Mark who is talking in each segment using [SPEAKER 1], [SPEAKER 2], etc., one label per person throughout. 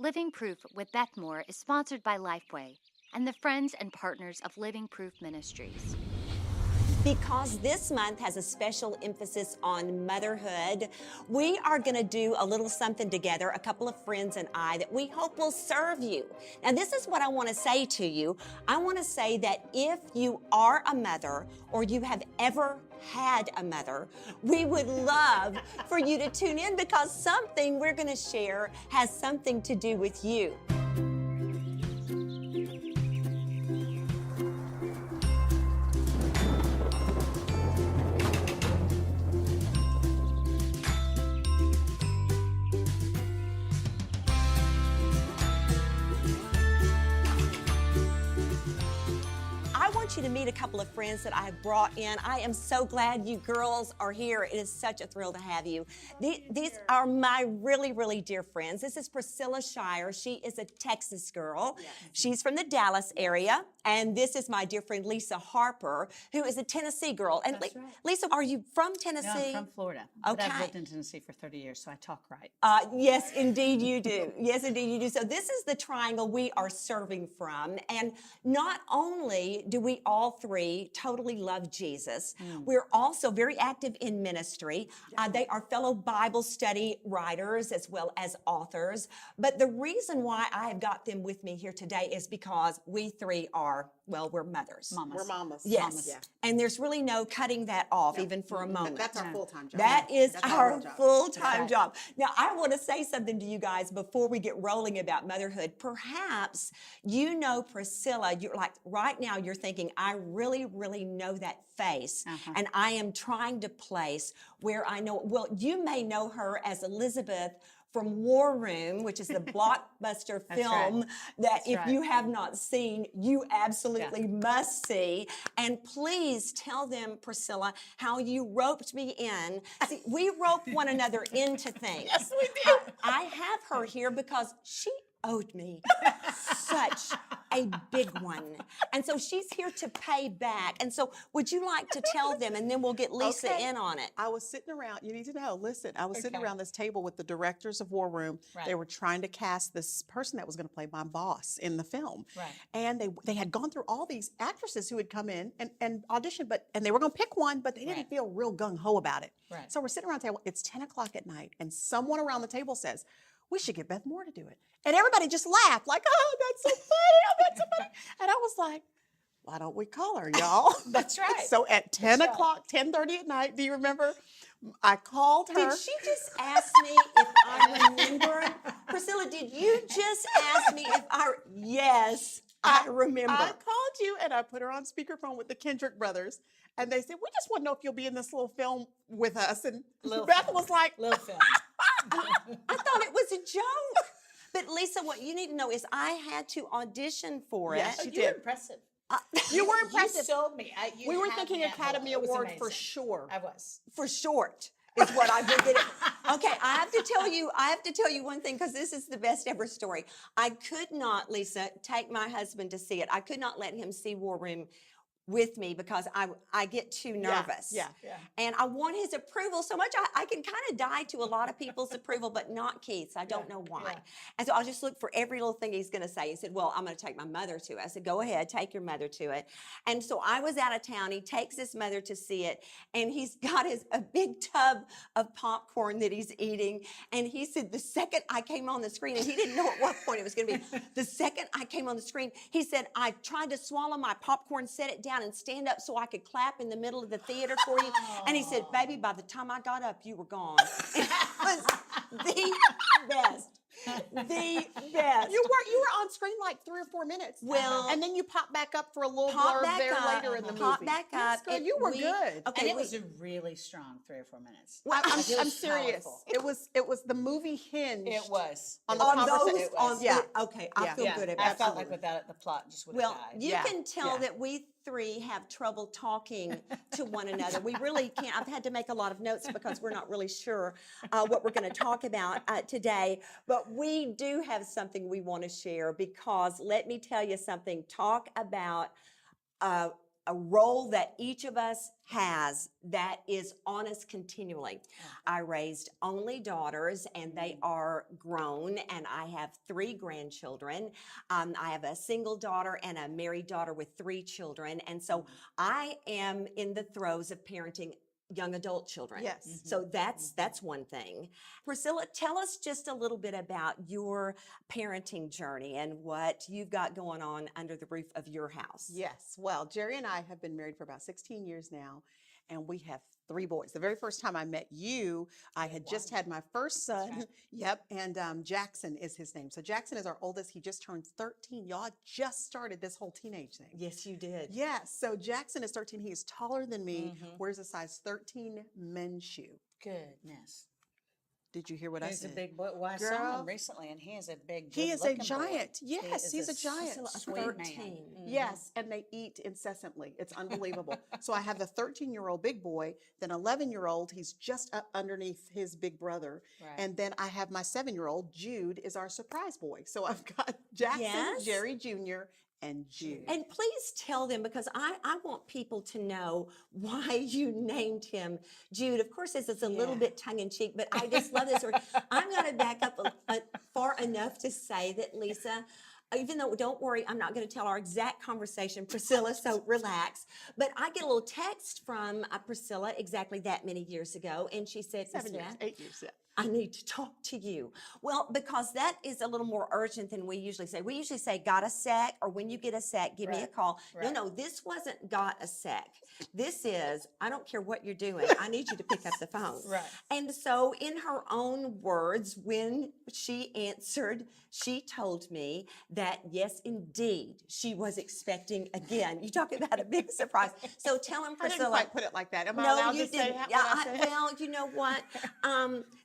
[SPEAKER 1] Living Proof with Beth Moore is sponsored by Lifeway and the friends and partners of Living Proof Ministries.
[SPEAKER 2] Because this month has a special emphasis on motherhood, we are going to do a little something together, a couple of friends and I, that we hope will serve you. Now, this is what I want to say to you. I want to say that if you are a mother or you have ever had a mother, we would love for you to tune in because something we're going to share has something to do with you. You to meet a couple of friends that I have brought in. I am so glad you girls are here. It is such a thrill to have you. These are my really, really dear friends. This is Priscilla Shire. She is a Texas girl. Yes. She's from the Dallas area. And this is my dear friend Lisa Harper, who is a Tennessee girl. And right. Lisa, are you from Tennessee?
[SPEAKER 3] No, I'm from Florida.
[SPEAKER 2] Okay.
[SPEAKER 3] But I've lived in Tennessee for 30 years, so I talk right.
[SPEAKER 2] Yes, indeed you do. Yes, indeed you do. So this is the triangle we are serving from. And not only do we all three totally love Jesus, we're also very active in ministry. They are fellow Bible study writers as well as authors. But the reason why I have got them with me here today is because we three are, well, we're mothers.
[SPEAKER 3] Mamas.
[SPEAKER 4] We're mamas.
[SPEAKER 2] Yes.
[SPEAKER 4] Mamas. Yeah.
[SPEAKER 2] And there's really no cutting that off even for a moment.
[SPEAKER 4] That's our full-time job.
[SPEAKER 2] That is
[SPEAKER 4] That's
[SPEAKER 2] our
[SPEAKER 4] job.
[SPEAKER 2] full-time job. Now, I want to say something to you guys before we get rolling about motherhood. Perhaps you know Priscilla. You're like, right now you're thinking, I really, really know that face. And I am trying to place where I know, well, you may know her as Elizabeth from War Room, which is the blockbuster film that if you have not seen, you absolutely must see. And please tell them, Priscilla, how you roped me in. See, we rope one another into things.
[SPEAKER 4] Yes, we do.
[SPEAKER 2] I have her here because she owed me such a big one. And so she's here to pay back. And so would you like to tell them, and then we'll get Lisa in on it.
[SPEAKER 4] I was sitting around, you need to know, listen, I was sitting around this table with the directors of War Room. Right. They were trying to cast this person that was going to play my boss in the film. Right. And they had gone through all these actresses who had come in and auditioned, and they were going to pick one, but they didn't feel real gung-ho about it. Right. So we're sitting around the table, it's 10 o'clock at night, and someone around the table says, we should get Beth Moore to do it. And everybody just laughed, like, oh, that's so funny, oh, that's so funny. And I was like, why don't we call her, y'all?
[SPEAKER 3] That's right.
[SPEAKER 4] So at 10 o'clock, 10:30 at night, do you remember? I called her.
[SPEAKER 2] Did she just ask me if I remember? Priscilla, did you just ask me if yes, I remember.
[SPEAKER 4] I called you and I put her on speakerphone with the Kendrick brothers. And they said, we just want to know if you'll be in this little film with us. And Beth was like,
[SPEAKER 3] little film.
[SPEAKER 2] I thought it was a joke. But Lisa, what you need to know is I had to audition for it.
[SPEAKER 4] Yes, you
[SPEAKER 3] You
[SPEAKER 4] did.
[SPEAKER 3] were impressive.
[SPEAKER 4] You were impressive.
[SPEAKER 3] You sold me.
[SPEAKER 4] We were thinking Academy Award for sure.
[SPEAKER 3] I was.
[SPEAKER 2] For short is what I would get it. Okay, I have to tell you one thing because this is the best ever story. I could not, Lisa, take my husband to see it. I could not let him see War Room with me because I get too nervous.
[SPEAKER 4] Yeah.
[SPEAKER 2] And I want his approval so much. I can kind of die to a lot of people's approval, but not Keith's. I don't know why. Yeah. And so I'll just look for every little thing he's going to say. He said, well, I'm going to take my mother to it. I said, go ahead, take your mother to it. And so I was out of town. He takes his mother to see it. And he's got a big tub of popcorn that he's eating. And he said, the second I came on the screen, and he didn't know at what point it was going to be. The second I came on the screen, he said, I tried to swallow my popcorn, set it down, and stand up so I could clap in the middle of the theater for you. And he said, baby, by the time I got up, you were gone. It was the best. The best.
[SPEAKER 4] You were on screen like 3 or 4 minutes.
[SPEAKER 2] Well,
[SPEAKER 4] and then you pop back up for a little blurb there later in the movie.
[SPEAKER 2] Pop back up.
[SPEAKER 4] Yes, you were good.
[SPEAKER 2] Okay,
[SPEAKER 3] and it was a really strong 3 or 4 minutes.
[SPEAKER 4] Well, I'm serious.
[SPEAKER 3] Powerful.
[SPEAKER 4] It was the movie hinged.
[SPEAKER 3] It was.
[SPEAKER 4] On the conversation.
[SPEAKER 2] Okay, I feel good about
[SPEAKER 3] I felt like without it, the plot just would have died.
[SPEAKER 2] Well, you can tell that we three have trouble talking to one another. We really can't. I've had to make a lot of notes because we're not really sure what we're going to talk about today. But we do have something we want to share because let me tell you something. Talk about a a role that each of us has that is on us continually. I raised only daughters, and they are grown, and I have 3 grandchildren. I have a single daughter and a married daughter with 3 children, and so I am in the throes of parenting young adult children.
[SPEAKER 4] Yes.
[SPEAKER 2] So that's one thing. Priscilla, tell us just a little bit about your parenting journey and what you've got going on under the roof of your house.
[SPEAKER 4] Yes. Well, Jerry and I have been married for about 16 years now, and we have 3 boys. The very first time I met you, I had just had my first son.
[SPEAKER 3] right.
[SPEAKER 4] Yep. And Jackson is his name. So Jackson is our oldest. He just turned 13. Y'all just started this whole teenage thing.
[SPEAKER 2] Yes, you did.
[SPEAKER 4] Yes. So Jackson is 13. He is taller than me, wears a size 13 men's shoe.
[SPEAKER 3] Goodness.
[SPEAKER 4] Did you hear what I
[SPEAKER 3] He's a
[SPEAKER 4] said?
[SPEAKER 3] big boy. Well, I saw
[SPEAKER 4] Girl.
[SPEAKER 3] him recently, and he is a big,
[SPEAKER 4] He is a
[SPEAKER 3] good-looking boy.
[SPEAKER 4] giant. Yes,
[SPEAKER 3] He is
[SPEAKER 4] he's a giant.
[SPEAKER 2] Priscilla,
[SPEAKER 3] Sweet
[SPEAKER 2] 13.
[SPEAKER 3] man.
[SPEAKER 4] Yes, and they eat incessantly. It's unbelievable. So I have the 13-year-old big boy, then 11-year-old, he's just up underneath his big brother.
[SPEAKER 3] Right.
[SPEAKER 4] And then I have my 7-year-old, Jude, is our surprise boy. So I've got Jackson,
[SPEAKER 2] Yes.
[SPEAKER 4] Jerry Jr., and Jude.
[SPEAKER 2] And please tell them, because I want people to know why you named him Jude. Of course, this is a little bit tongue-in-cheek, but I just love this story. I'm going to back up far enough to say that, Lisa, even though, don't worry, I'm not going to tell our exact conversation, Priscilla, so relax. But I get a little text from Priscilla exactly that many years ago, and she said,
[SPEAKER 4] 7 years,
[SPEAKER 2] Priscilla,
[SPEAKER 4] 8 years, yeah.
[SPEAKER 2] I need to talk to you. Well, because that is a little more urgent than we usually say. We usually say, got a sec, or when you get a sec, give me a call.
[SPEAKER 3] Right.
[SPEAKER 2] No, this wasn't got a sec. This is, I don't care what you're doing. I need you to pick up the phone.
[SPEAKER 3] Right.
[SPEAKER 2] And so in her own words, when she answered, she told me that, yes, indeed, she was expecting again. You talk about a big surprise. So tell him,
[SPEAKER 4] I didn't
[SPEAKER 2] Priscilla.
[SPEAKER 4] quite put it like that. Am I
[SPEAKER 2] No,
[SPEAKER 4] allowed
[SPEAKER 2] you
[SPEAKER 4] to say
[SPEAKER 2] didn't.
[SPEAKER 4] what
[SPEAKER 2] Yeah,
[SPEAKER 4] I said?
[SPEAKER 2] well, you know what?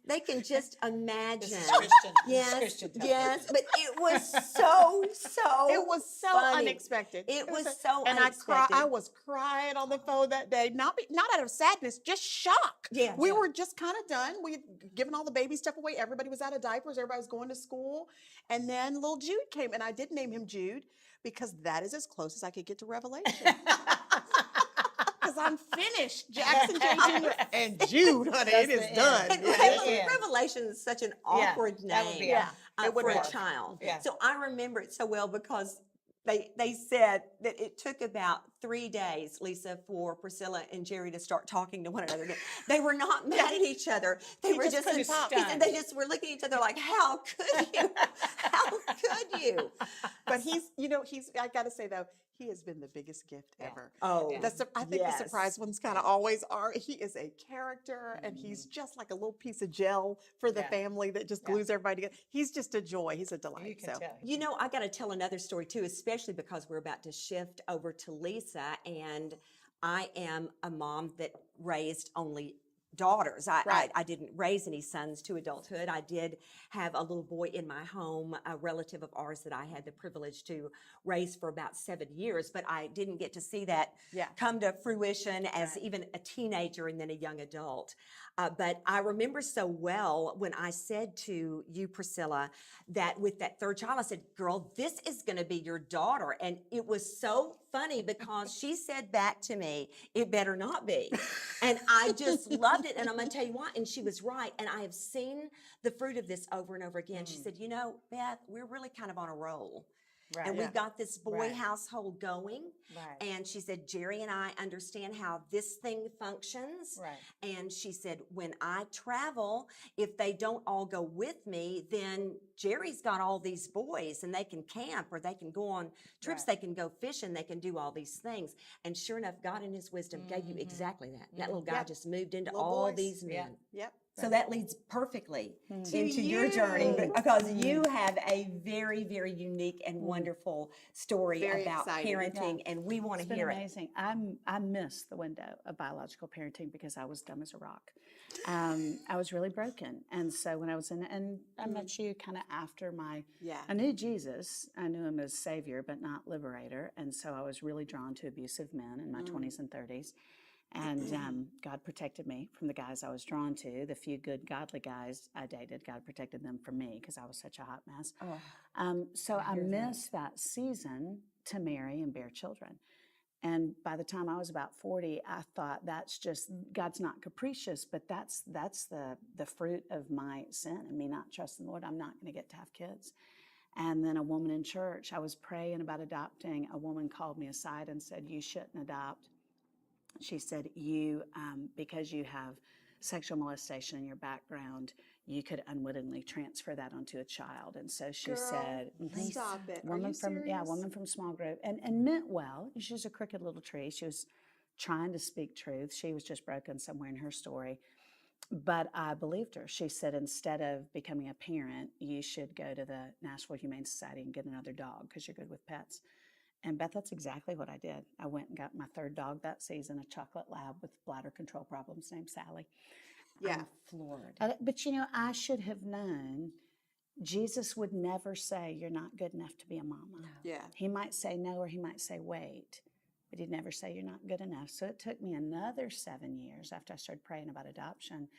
[SPEAKER 2] They can just imagine.
[SPEAKER 3] This is Christian. This is
[SPEAKER 2] Yes,
[SPEAKER 3] Christian television.
[SPEAKER 2] yes, but it was so
[SPEAKER 4] It was so
[SPEAKER 2] funny.
[SPEAKER 4] unexpected.
[SPEAKER 2] It was so
[SPEAKER 4] and
[SPEAKER 2] unexpected.
[SPEAKER 4] I was crying on the phone that day, not out of sadness, just shock.
[SPEAKER 2] Yeah,
[SPEAKER 4] we
[SPEAKER 2] yeah.
[SPEAKER 4] were just kind of done. We had given all the baby stuff away. Everybody was out of diapers. Everybody was going to school, and then little Jude came, and I did name him Jude because that is as close as I could get to Revelation. Because I'm finished, Jackson J. Jr. and Jude, honey, it is done.
[SPEAKER 2] And
[SPEAKER 3] Yeah.
[SPEAKER 2] Revelation is such an awkward
[SPEAKER 3] that would
[SPEAKER 2] name
[SPEAKER 3] be
[SPEAKER 4] it would
[SPEAKER 2] for a
[SPEAKER 4] work.
[SPEAKER 2] child.
[SPEAKER 3] Yeah.
[SPEAKER 2] So I remember it so well because they said that it took about 3 days, Lisa, for Priscilla and Jerry to start talking to one another again. They were not mad at each other. They were just
[SPEAKER 4] couldn't stop.
[SPEAKER 2] he said they just were looking at each other like, how could you? How could you?
[SPEAKER 4] But I got to say though, he has been the biggest gift ever.
[SPEAKER 2] Oh,
[SPEAKER 4] I think
[SPEAKER 2] yes.
[SPEAKER 4] the surprise ones kind of always are. He is a character, and he's just like a little piece of gel for the family that just glues everybody together. He's just a joy. He's a delight.
[SPEAKER 3] You can tell.
[SPEAKER 2] You know, I got to tell another story too, especially because we're about to shift over to Lisa, and I am a mom that raised only daughters. I didn't raise any sons to adulthood. I did have a little boy in my home, a relative of ours that I had the privilege to raise for about 7 years, but I didn't get to see that come to fruition as even a teenager and then a young adult. But I remember so well when I said to you, Priscilla, that with that third child, I said, girl, this is going to be your daughter. And it was so funny because she said back to me, it better not be. And I just loved it. And I'm going to tell you why. And she was right. And I have seen the fruit of this over and over again. She said, you know, Beth, we're really kind of on a roll.
[SPEAKER 3] Right.
[SPEAKER 2] And we've got this boy
[SPEAKER 3] Right.
[SPEAKER 2] household going.
[SPEAKER 3] Right.
[SPEAKER 2] And she said, Jerry and I understand how this thing functions.
[SPEAKER 3] Right.
[SPEAKER 2] And she said, when I travel, if they don't all go with me, then Jerry's got all these boys and they can camp or they can go on trips,
[SPEAKER 3] Right.
[SPEAKER 2] they can go fishing, they can do all these things. And sure enough, God in his wisdom gave you exactly that. That little guy just moved into
[SPEAKER 4] Little
[SPEAKER 2] all
[SPEAKER 4] boys.
[SPEAKER 2] these men.
[SPEAKER 4] Yep.
[SPEAKER 2] So that leads perfectly
[SPEAKER 4] To
[SPEAKER 2] into your journey
[SPEAKER 4] you.
[SPEAKER 2] because you have a very, very unique and wonderful story
[SPEAKER 4] Very
[SPEAKER 2] about
[SPEAKER 4] exciting.
[SPEAKER 2] parenting, and we want to
[SPEAKER 3] It's been
[SPEAKER 2] hear it.
[SPEAKER 3] amazing. I missed the window of biological parenting because I was dumb as a rock. I was really broken, and so when I was and I met you kind of after I knew Jesus. I knew him as Savior, but not Liberator, and so I was really drawn to abusive men in my 20s and 30s. And God protected me from the guys I was drawn to. The few good, godly guys I dated, God protected them from me because I was such a hot mess. So I missed that season to marry and bear children. And by the time I was about 40, I thought that's just, God's not capricious, but that's the fruit of my sin and me not trusting the Lord. I'm not going to get to have kids. And then a woman in church, I was praying about adopting. A woman called me aside and said, you shouldn't adopt. She said, because you have sexual molestation in your background, you could unwittingly transfer that onto a child. And so she said,
[SPEAKER 2] stop it.
[SPEAKER 3] Woman from small group, and meant well. She was a crooked little tree. She was trying to speak truth. She was just broken somewhere in her story. But I believed her. She said, instead of becoming a parent, you should go to the Nashville Humane Society and get another dog because you're good with pets. And Beth, that's exactly what I did. I went and got my third dog that season, a chocolate lab with bladder control problems named Sally.
[SPEAKER 2] Yeah.
[SPEAKER 3] I'm floored. But I should have known Jesus would never say, you're not good enough to be a mama. No.
[SPEAKER 2] Yeah.
[SPEAKER 3] He might say no, or he might say wait, but he'd never say you're not good enough. So it took me another 7 years after I started praying about adoption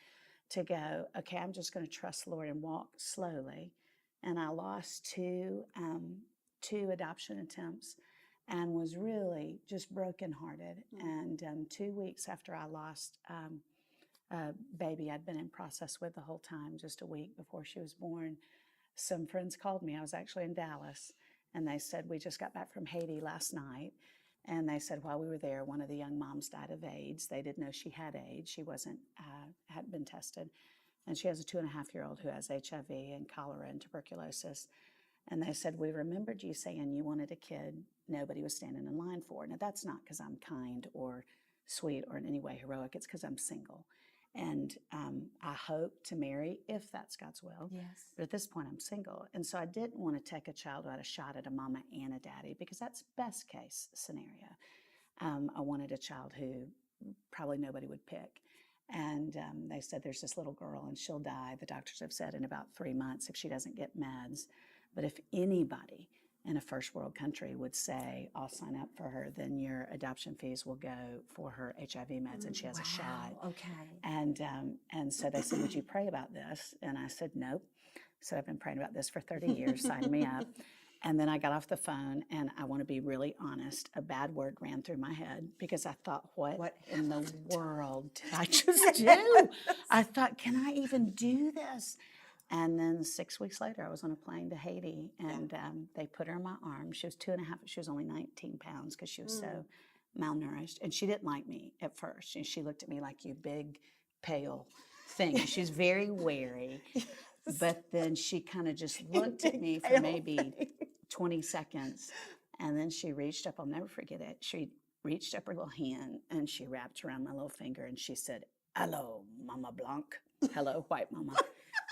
[SPEAKER 3] to go, okay, I'm just going to trust the Lord and walk slowly. And I lost two adoption attempts and was really just brokenhearted. And 2 weeks after I lost a baby I'd been in process with the whole time, just a week before she was born, some friends called me. I was actually in Dallas, and they said, we just got back from Haiti last night. And they said while we were there, one of the young moms died of AIDS. They didn't know she had AIDS. She hadn't been tested. And she has a 2.5-year-old who has HIV and cholera and tuberculosis. And they said, we remembered you saying you wanted a kid nobody was standing in line for. Now, that's not because I'm kind or sweet or in any way heroic. It's because I'm single. And I hope to marry if that's God's will.
[SPEAKER 2] Yes.
[SPEAKER 3] But at this point, I'm single. And so I didn't want to take a child who had a shot at a mama and a daddy, because that's best case scenario. I wanted a child who probably nobody would pick. And they said, there's this little girl and she'll die, the doctors have said, in about 3 months if she doesn't get meds. But if anybody in a first world country would say, I'll sign up for her, then your adoption fees will go for her HIV meds, and she has a shot.
[SPEAKER 2] Okay.
[SPEAKER 3] And so they said, would you pray about this? And I said, nope. So I've been praying about this for 30 years, sign me up. And then I got off the phone, and I want to be really honest, a bad word ran through my head, because I thought, what in the world did I just do? I thought, can I even do this? And then 6 weeks later, I was on a plane to Haiti, and they put her in my arm. She was 2.5. She was only 19 pounds because she was so malnourished. And she didn't like me at first. And she looked at me like, you big, pale thing. She was very wary. But then she kind of just looked at me for maybe 20 seconds. And then she reached up. I'll never forget it. She reached up her little hand, and she wrapped around my little finger, and she said, hello, Mama Blanc. Hello, white mama.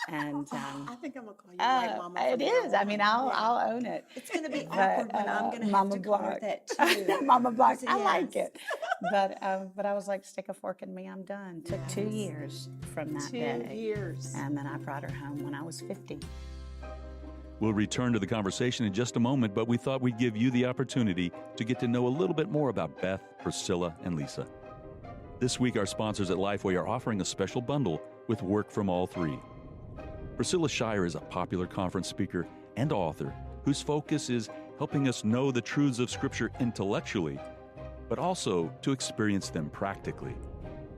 [SPEAKER 3] And
[SPEAKER 4] I think I'm gonna call you white mama.
[SPEAKER 3] It is. I mean, I'll own it.
[SPEAKER 2] It's gonna be awkward, but I'm gonna have to call her that too.
[SPEAKER 3] Mama Blanc. I like it. But I was like, stick a fork in me, I'm done. Took 2 years from that day.
[SPEAKER 4] 2 years.
[SPEAKER 3] And then I brought her home when I was 50.
[SPEAKER 5] We'll return to the conversation in just a moment, but we thought we'd give you the opportunity to get to know a little bit more about Beth, Priscilla, and Lisa. This week, our sponsors at Lifeway are offering a special bundle with work from all three. Priscilla Shirer is a popular conference speaker and author whose focus is helping us know the truths of Scripture intellectually, but also to experience them practically.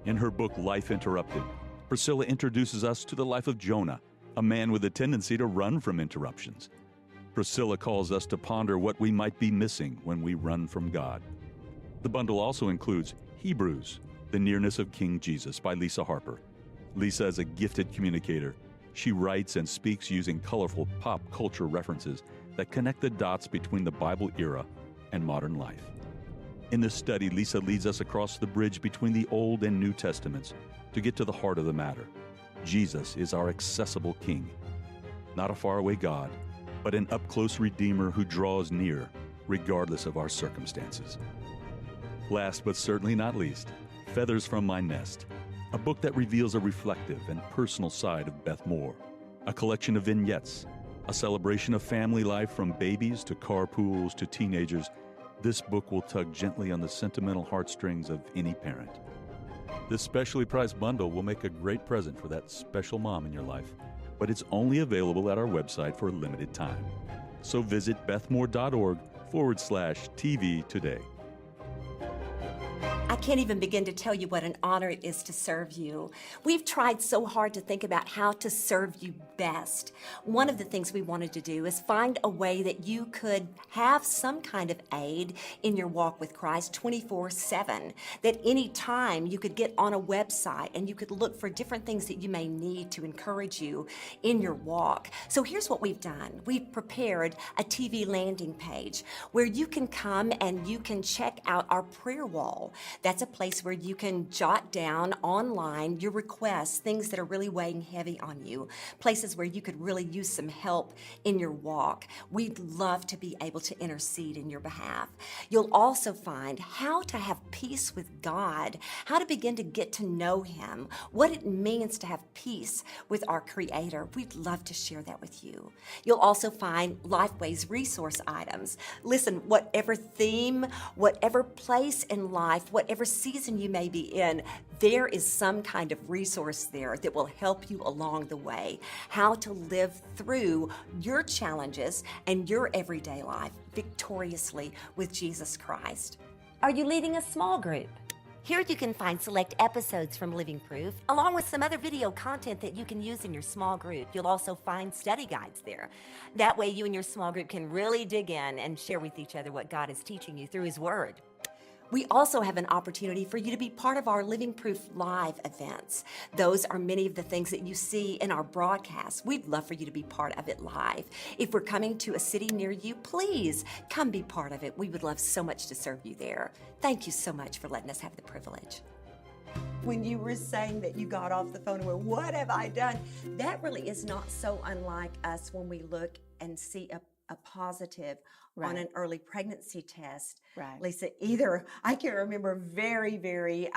[SPEAKER 5] In her book, Life Interrupted, Priscilla introduces us to the life of Jonah, a man with a tendency to run from interruptions. Priscilla calls us to ponder what we might be missing when we run from God. The bundle also includes Hebrews, The Nearness of King Jesus by Lisa Harper. Lisa is a gifted communicator. She writes and speaks using colorful pop culture references that connect the dots between the Bible era and modern life. In this study, Lisa leads us across the bridge between the Old and New Testaments to get to the heart of the matter. Jesus is our accessible King, not a faraway God, but an up-close Redeemer who draws near, regardless of our circumstances. Last but certainly not least, Feathers from My Nest, a book that reveals a reflective and personal side of Beth Moore, a collection of vignettes, a celebration of family life from babies to carpools to teenagers. This book will tug gently on the sentimental heartstrings of any parent. This specially priced bundle will make a great present for that special mom in your life, but it's only available at our website for a limited time. So visit bethmoore.org/TV today.
[SPEAKER 2] I can't even begin to tell you what an honor it is to serve you. We've tried so hard to think about how to serve you best. One of the things we wanted to do is find a way that you could have some kind of aid in your walk with Christ 24/7, that any time you could get on a website and you could look for different things that you may need to encourage you in your walk. So here's what we've done. We've prepared a TV landing page where you can come and you can check out our prayer wall. That's a place where you can jot down online your requests, things that are really weighing heavy on you, places where you could really use some help in your walk. We'd love to be able to intercede in your behalf. You'll also find how to have peace with God, how to begin to get to know Him, what it means to have peace with our Creator. We'd love to share that with you. You'll also find Lifeway's resource items. Listen, whatever theme, whatever place in life, whatever season you may be in, there is some kind of resource there that will help you along the way. How to live through your challenges and your everyday life victoriously with Jesus Christ. Are you leading a small group? Here you can find select episodes from Living Proof, along with some other video content that you can use in your small group. You'll also find study guides there. That way you and your small group can really dig in and share with each other what God is teaching you through His Word. We also have an opportunity for you to be part of our Living Proof Live events. Those are many of the things that you see in our broadcasts. We'd love for you to be part of it live. If we're coming to a city near you, please come be part of it. We would love so much to serve you there. Thank you so much for letting us have the privilege. When you were saying that you got off the phone and went, "What have I done?" That really is not so unlike us when we look and see a positive on an early pregnancy test.
[SPEAKER 3] Right.
[SPEAKER 2] Lisa, either I can remember very, very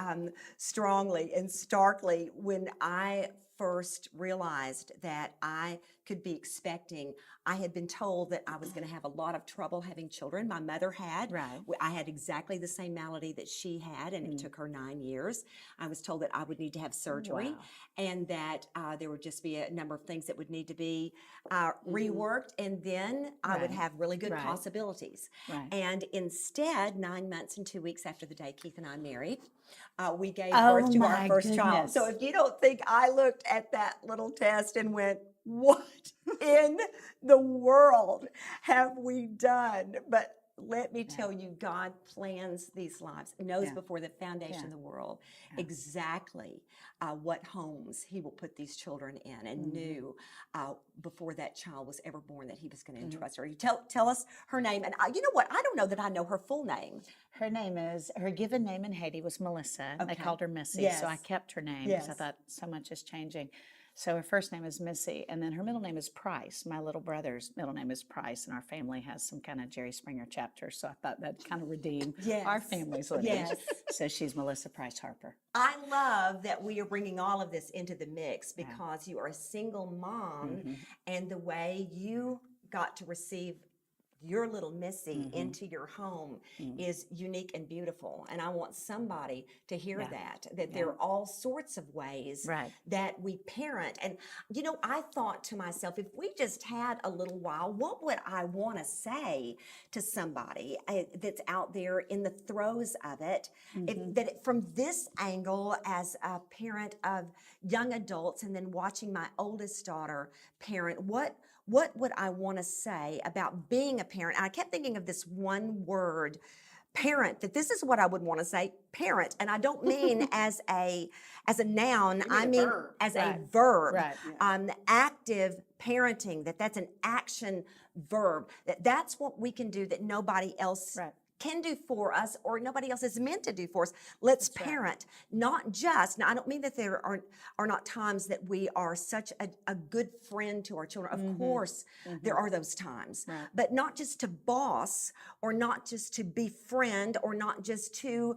[SPEAKER 2] strongly and starkly when I first realized that I could be expecting. I had been told that I was going to have a lot of trouble having children. My mother had.
[SPEAKER 3] Right.
[SPEAKER 2] I had exactly the same malady that she had, and it took her 9 years. I was told that I would need to have surgery and that there would just be a number of things that would need to be reworked, and then I would have really good possibilities.
[SPEAKER 3] Right.
[SPEAKER 2] And instead, 9 months and 2 weeks after the day Keith and I married, we gave birth to our first child. So if you don't think I looked at that little test and went, "What in the world have we done?" But let me tell you, God plans these lives, knows before the foundation of the world exactly what homes He will put these children in, and knew before that child was ever born that He was going to entrust her. You tell us her name, and you know what? I don't know that I know her full name.
[SPEAKER 3] Her given name in Haiti was Melissa. They called her Missy, so I kept her name because I thought so much is changing. So her first name is Missy, and then her middle name is Price. My little brother's middle name is Price, and our family has some kind of Jerry Springer chapter, so I thought that'd kind of redeem our family's lineage. So she's Melissa Price Harper.
[SPEAKER 2] I love that we are bringing all of this into the mix because you are a single mom, and the way you got to receive your little Missy into your home is unique and beautiful. And I want somebody to hear that there are all sorts of ways that we parent. And, you know, I thought to myself, if we just had a little while, what would I want to say to somebody that's out there in the throes of it? From this angle, as a parent of young adults and then watching my oldest daughter parent, what would I want to say about being a parent? And I kept thinking of this one word, parent, that this is what I would want to say, parent. And I don't mean as a noun, I mean as a verb. Active parenting, that's an action verb. That's what we can do that nobody else can do for us, or nobody else is meant to do for us. Let's parent, not just, now I don't mean that there are not times that we are such a good friend to our children. Of course, there are those times, but not just to boss, or not just to befriend, or not just to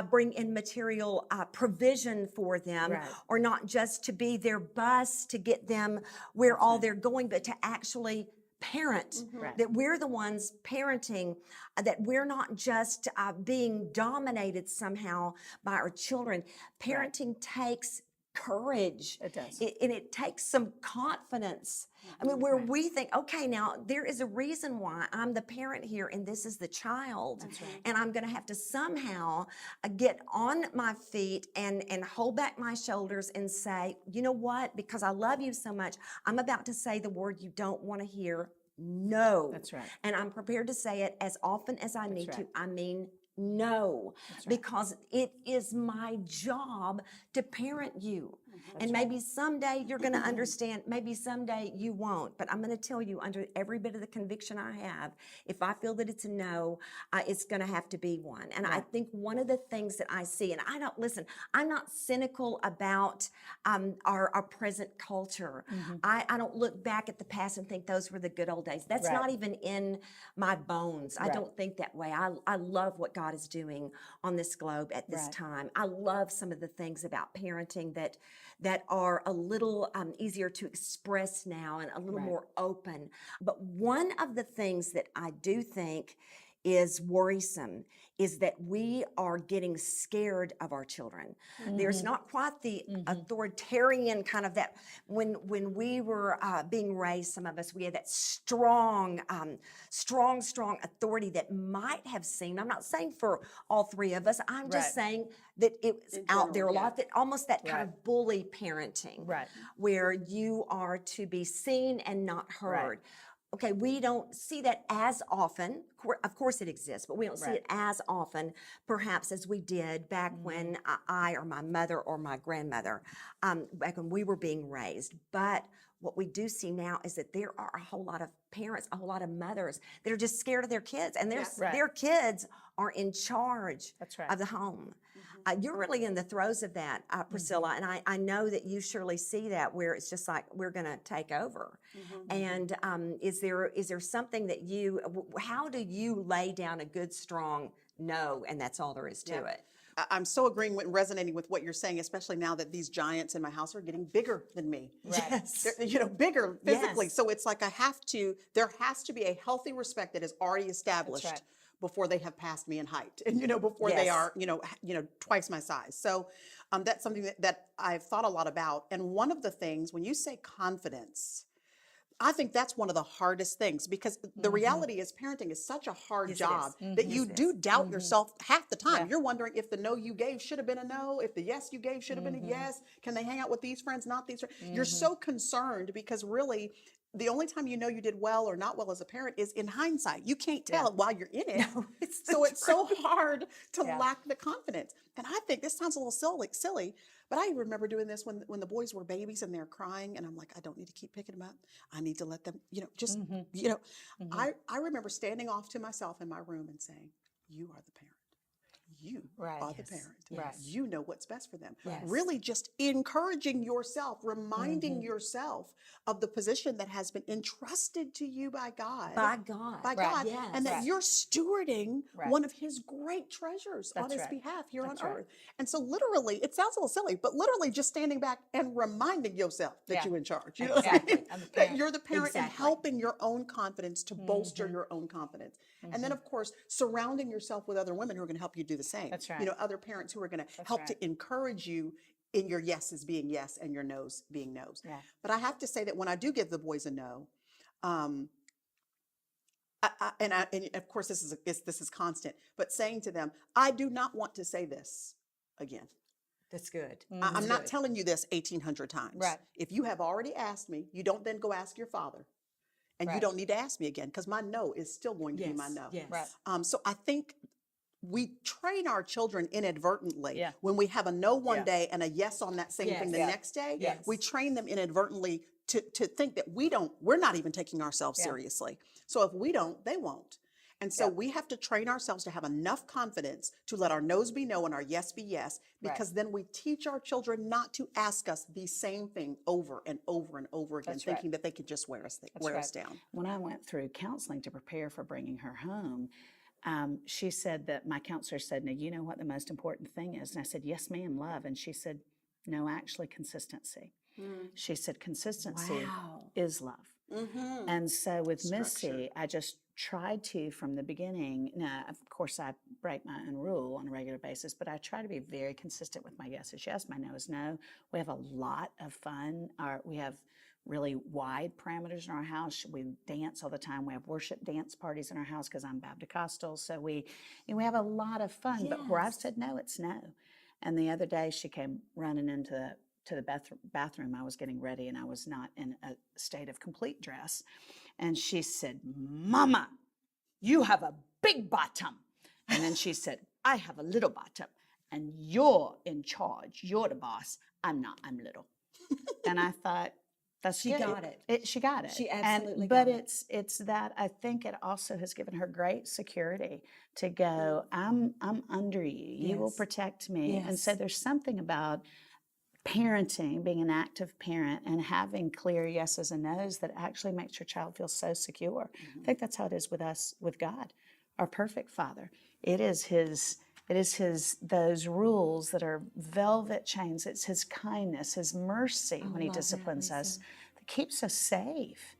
[SPEAKER 2] bring in material provision for them, or not just to be their bus to get them where all they're going, but to actually parent, that we're the ones parenting, that we're not just being dominated somehow by our children. Parenting takes courage.
[SPEAKER 3] It does.
[SPEAKER 2] And it takes some confidence. I mean, where we think, okay, now there is a reason why I'm the parent here and this is the child. And I'm going to have to somehow get on my feet and hold back my shoulders and say, you know what? Because I love you so much, I'm about to say the word you don't want to hear. No.
[SPEAKER 3] That's right.
[SPEAKER 2] And I'm prepared to say it as often as I need to. I mean, no, because it is my job to parent you. And maybe someday you're going to understand, maybe someday you won't. But I'm going to tell you, under every bit of the conviction I have, if I feel that it's a no, it's going to have to be one. And I think one of the things that I see, and I'm not cynical about our present culture. I don't look back at the past and think those were the good old days. That's not even in my bones. I don't think that way. I love what God is doing on this globe at this time. I love some of the things about parenting that are a little easier to express now and a little more open. But one of the things that I do think is worrisome is that we are getting scared of our children. There's not quite the authoritarian kind of that when we were being raised, some of us, we had that strong authority that might have seemed, I'm not saying for all three of us, I'm just saying that it was out there a lot, that almost that kind of bully parenting, where you are to be seen and not heard. Okay, we don't see that as often. Of course it exists, but we don't see it as often, perhaps, as we did back when I or my mother or my grandmother, back when we were being raised. But what we do see now is that there are a whole lot of parents, a whole lot of mothers that are just scared of their kids, and their kids are in charge of the home. You're really in the throes of that, Priscilla, and I know that you surely see that, where it's just like, we're going to take over. And is there something that how do you lay down a good, strong no, and that's all there is to it?
[SPEAKER 4] I'm so agreeing and resonating with what you're saying, especially now that these giants in my house are getting bigger than me.
[SPEAKER 2] Yes.
[SPEAKER 4] They're, bigger physically. So it's like there has to be a healthy respect that is already established before they have passed me in height, and before they are twice my size. So that's something that I've thought a lot about. And one of the things, when you say confidence, I think that's one of the hardest things, because the reality is parenting is such a hard job that you do doubt yourself half the time. You're wondering if the no you gave should have been a no, if the yes you gave should have been a yes. Can they hang out with these friends, not these friends? You're so concerned, because really the only time you did well or not well as a parent is in hindsight. You can't tell while you're in it. No, it's so hard to lack the confidence. And I think this sounds a little silly, but I remember doing this when the boys were babies and they're crying, and I'm like, I don't need to keep picking them up. I need to let them, I remember standing off to myself in my room and saying, you are the parent. You are the parent. You know what's best for them. Really just encouraging yourself, reminding yourself of the position that has been entrusted to you by God.
[SPEAKER 2] By God. Yes.
[SPEAKER 4] And that you're stewarding one of his great treasures on his behalf here on earth. And so literally, it sounds a little silly, but literally just standing back and reminding yourself that you're in charge. You know what I mean? That you're the parent and helping your own confidence to bolster your own confidence. And then, of course, surrounding yourself with other women who are going to help you do the same.
[SPEAKER 3] That's right.
[SPEAKER 4] Other parents who are going to help to encourage you in your yeses being yes and your nos being nos. But I have to say that when I do give the boys a no, and of course this is constant, but saying to them, I do not want to say this again.
[SPEAKER 2] That's good.
[SPEAKER 4] I'm not telling you this 1,800 times. If you have already asked me, you don't then go ask your father. And you don't need to ask me again, because my no is still going to be my no. So I think we train our children inadvertently when we have a no one day and a yes on that same thing the next day. We train them inadvertently to think that we're not even taking ourselves seriously. So if we don't, they won't. And so we have to train ourselves to have enough confidence to let our no's be no and our yes be yes, because then we teach our children not to ask us the same thing over and over and over again, thinking that they could just wear us down.
[SPEAKER 3] When I went through counseling to prepare for bringing her home, she said that my counselor said, now, you know what the most important thing is? And I said, yes, ma'am, love. And she said, no, actually consistency. She said, consistency is love. And so with Missy, I just tried to, from the beginning, now, of course, I break my own rule on a regular basis, but I try to be very consistent with my yes is yes, my no is no. We have a lot of fun. We have really wide parameters in our house. We dance all the time. We have worship dance parties in our house because I'm Baptist-Costal. So we have a lot of fun. But where I've said no, it's no. And the other day she came running into the bathroom. I was getting ready and I was not in a state of complete dress. And she said, "Mama, you have a big bottom." And then she said, "I have a little bottom and you're in charge. You're the boss. I'm not, I'm little." And I thought, that's
[SPEAKER 2] she
[SPEAKER 3] good.
[SPEAKER 2] got it.
[SPEAKER 3] She got it.
[SPEAKER 2] She absolutely
[SPEAKER 3] got
[SPEAKER 2] it.
[SPEAKER 3] But it's that I think it also has given her great security to go, I'm under you. You will protect me.
[SPEAKER 2] Yes.
[SPEAKER 3] And so there's something about parenting, being an active parent and having clear yeses and nos that actually makes your child feel so secure. I think that's how it is with us, with God, our perfect Father. It is his those rules that are velvet chains. It's his kindness, his mercy when he disciplines us that keeps us safe.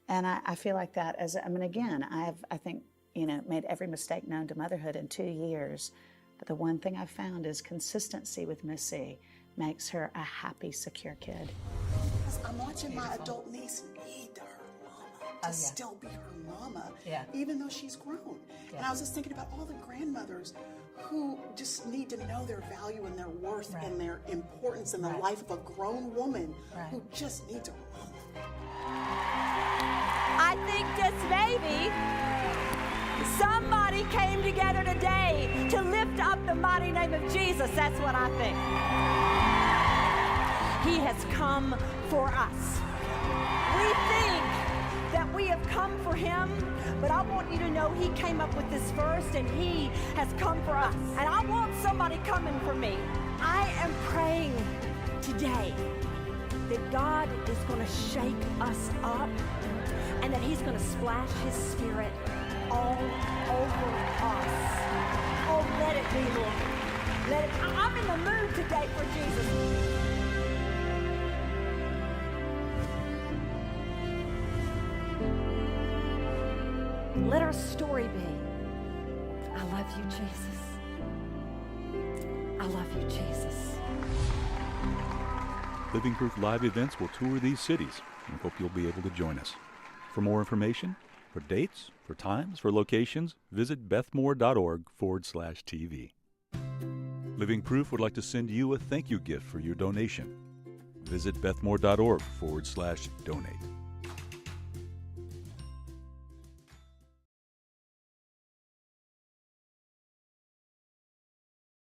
[SPEAKER 3] And I feel like that again, I think, made every mistake known to motherhood in 2 years. But the one thing I've found is consistency with Missy makes her a happy, secure kid.
[SPEAKER 4] I'm watching my adult niece need her mama to still be her mama, even though she's grown. And I was just thinking about all the grandmothers who just need to know their value and their worth and their importance in the life of a grown woman who just needs her mama.
[SPEAKER 2] I think just maybe somebody came together today to lift up the mighty name of Jesus. That's what I think. He has come for us. We think that we have come for him, but I want you to know he came up with this first and he has come for us. And I want somebody coming for me. I am praying today that God is going to shake us up and that he's going to splash his spirit all over us. Oh, let it be, Lord. I'm in the mood today for Jesus. Let our story be, I love you, Jesus. I love you, Jesus.
[SPEAKER 5] Living Proof Live events will tour these cities, and hope you'll be able to join us. For more information, for dates, for times, for locations, visit bethmore.org/TV. Living Proof would like to send you a thank you gift for your donation. Visit bethmore.org/donate.